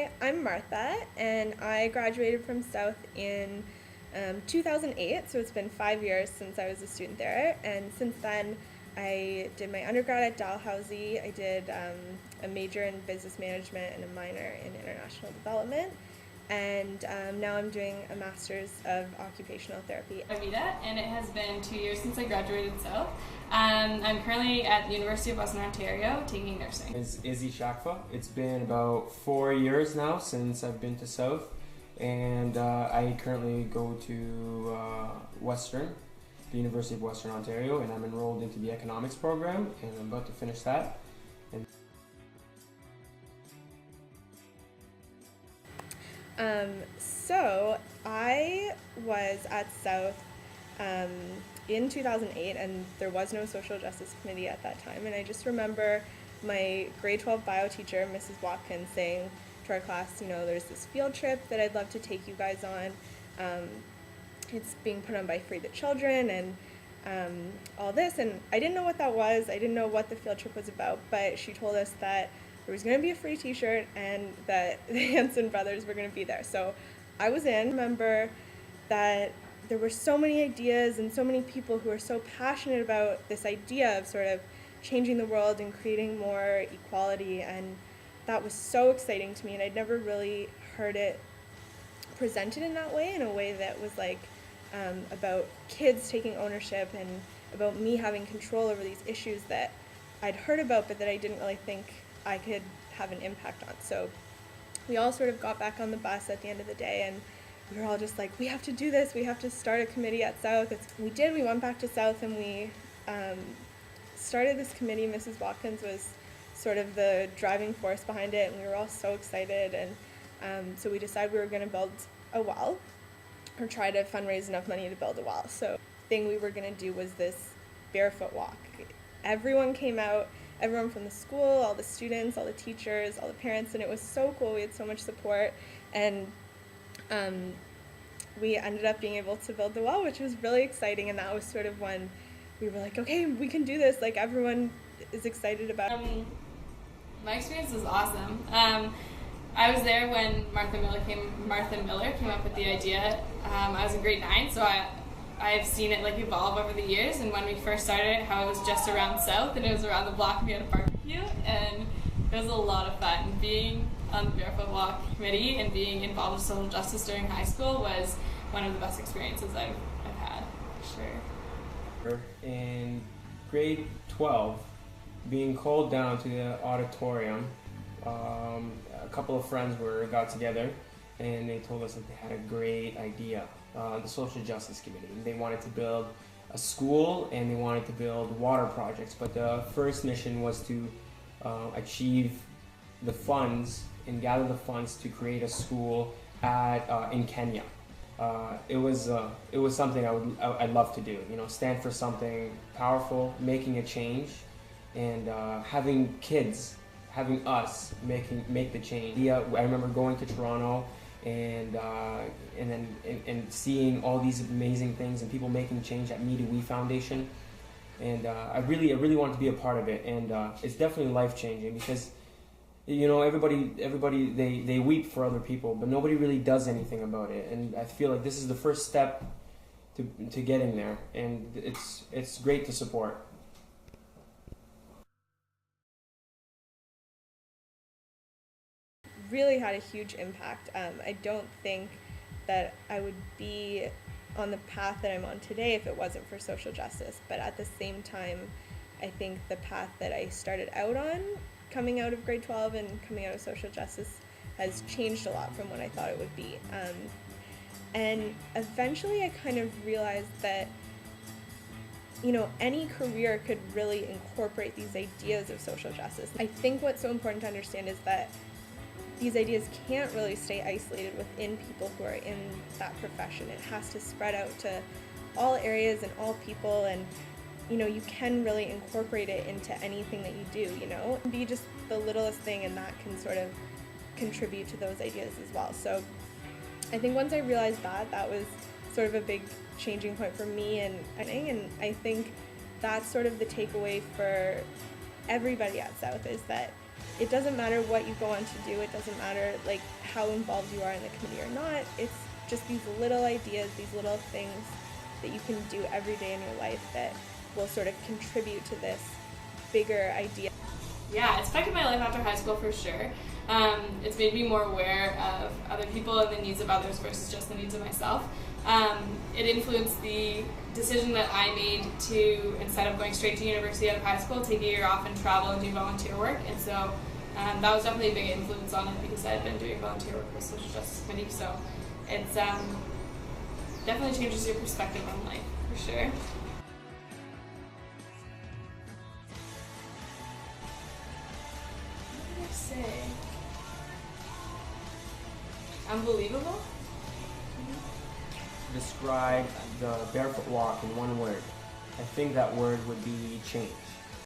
Hi, I'm Martha, and I graduated from South in 2008, so it's been 5 years since I was a student there. And since then, I did my undergrad at Dalhousie. I did a major in business management and a minor in international development. And now I'm doing a master's of occupational therapy. Avita, and it has been 2 years since I graduated South. I'm currently at the University of Western Ontario taking nursing. Is Izzy Shakfa. It's been about 4 years now since I've been to South, and I currently go to Western, the University of Western Ontario, and I'm enrolled into the economics program, and I'm about to finish that. So I was at South in 2008, and there was no social justice committee at that time. And I just remember my grade 12 bio teacher, Mrs. Watkins, saying to our class, there's this field trip that I'd love to take you guys on. It's being put on by Free the Children and all this. And I didn't know what that was. I didn't know what the field trip was about, but she told us that there was going to be a free t-shirt and that the Hanson brothers were going to be there. So I was in. I remember that there were so many ideas and so many people who were so passionate about this idea of sort of changing the world and creating more equality, and that was so exciting to me, and I'd never really heard it presented in that way, in a way that was like about kids taking ownership and about me having control over these issues that I'd heard about but that I didn't really think I could have an impact on. So we all sort of got back on the bus at the end of the day, and we were all just like, we have to do this, we have to start a committee at South. We did, we went back to South and we started this committee. Mrs. Watkins was sort of the driving force behind it, and we were all so excited, and so we decided we were going to build a well, or try to fundraise enough money to build a well. So the thing we were going to do was this barefoot walk. Everyone came out, everyone from the school, all the students, all the teachers, all the parents, and it was so cool. We had so much support, and we ended up being able to build the well, which was really exciting, and that was sort of when we were like, okay, we can do this, like everyone is excited about it. My experience was awesome. I was there when Martha Miller came up with the idea. I was in grade 9, so I've seen it like evolve over the years, and when we first started it, how it was just around South and it was around the block, we had a barbecue, and it was a lot of fun. Being on the Barefoot Walk committee and being involved with social justice during high school was one of the best experiences I've had, for sure. In grade 12, being called down to the auditorium, a couple of friends got together and they told us that they had a great idea, the Social Justice Committee. They wanted to build a school and they wanted to build water projects, but the first mission was to achieve the funds and gather the funds to create a school in Kenya. It was something I'd love to do. Stand for something powerful, making a change, and having us make the change. Yeah, I remember going to Toronto and then seeing all these amazing things and people making change at Me to We Foundation, and I really wanted to be a part of it, and it's definitely life changing because everybody they weep for other people, but nobody really does anything about it, and I feel like this is the first step to getting there, and it's great to support. Really had a huge impact. I don't think that I would be on the path that I'm on today if it wasn't for social justice, but at the same time, I think the path that I started out on, coming out of grade 12 and coming out of social justice, has changed a lot from what I thought it would be. And eventually I kind of realized that any career could really incorporate these ideas of social justice. I think what's so important to understand is that these ideas can't really stay isolated within people who are in that profession. It has to spread out to all areas and all people, and you can really incorporate it into anything that you do, be just the littlest thing, and that can sort of contribute to those ideas as well. So I think once I realized that was sort of a big changing point for me, and I think that's sort of the takeaway for everybody at South, is that it doesn't matter what you go on to do. It doesn't matter like how involved you are in the committee or not. It's just these little ideas, these little things that you can do every day in your life that will sort of contribute to this bigger idea. Yeah, it's affected my life after high school for sure. It's made me more aware of other people and the needs of others versus just the needs of myself. It influenced the decision that I made to, instead of going straight to university out of high school, take a year off and travel and do volunteer work. And so that was definitely a big influence on it because I had been doing volunteer work with Social Justice Committee. So it's definitely changes your perspective on life for sure. What did I say? Unbelievable? Describe the Barefoot walk in one word. I think that word would be change.